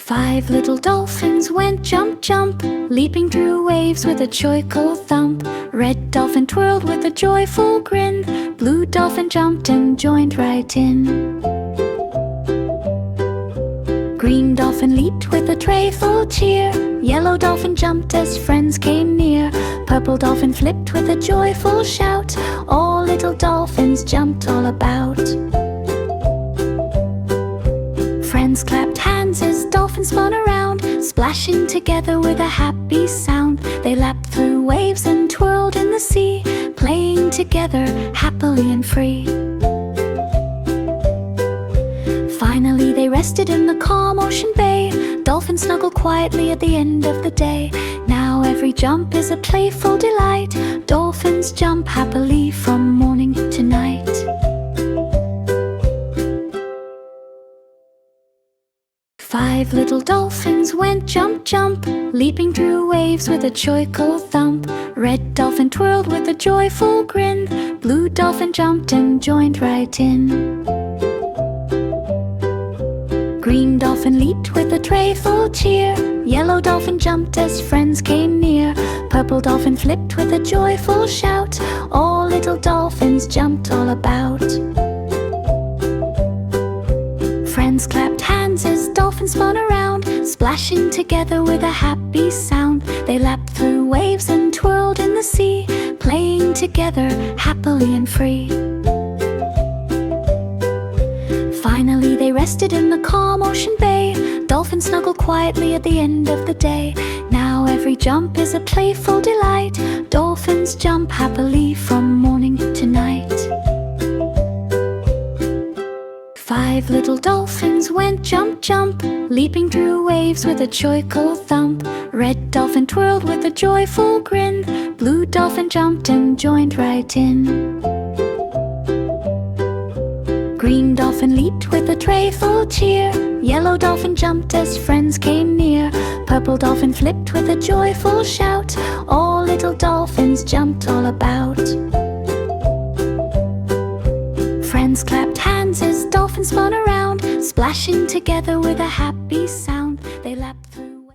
5 little dolphins went jump, jump, leaping through waves with a joyful thump. Red dolphin twirled with a joyful grin. Blue dolphin jumped and joined right in. Green dolphin leaped with a playful cheer. Yellow dolphin jumped as friends came near. Purple dolphin flipped with a joyful shout. All little dolphins jumped all about. Friends clapped hands as dolphins spun around, splashing together with a happy sound. They lapped through waves and twirled in the sea, playing together happily and free. Finally they rested in the calm ocean bay. Dolphins snuggled quietly at the end of the day. Now every jump is a playful delight. Dolphins jump happily from morning to night. Five little dolphins went jump, jump, leaping through waves with a joyful thump. Red dolphin twirled with a joyful grin. Blue dolphin jumped and joined right in. Green dolphin leaped with a playful cheer. Yellow dolphin jumped as friends came near. Purple dolphin flipped with a joyful shout. All little dolphins jumped all about. Friends clapped hands as dolphins spun around, splashing together with a happy sound. They lapped through waves and twirled in the sea, playing together happily and free. Finally they rested in the calm ocean bay. Dolphins snuggled quietly at the end of the day. Now every jump is a playful delight. Dolphins jump happily from morning to night. 5 little dolphins went jump, jump, leaping through waves with a joyful thump. Red dolphin twirled with a joyful grin. Blue dolphin jumped and joined right in. Green dolphin leaped with a playful cheer. Yellow dolphin jumped as friends came near. Purple dolphin flipped with a joyful shout. All little dolphins jumped all about. Friends clapped hands as dolphins spun around, splashing together with a happy sound. They lapped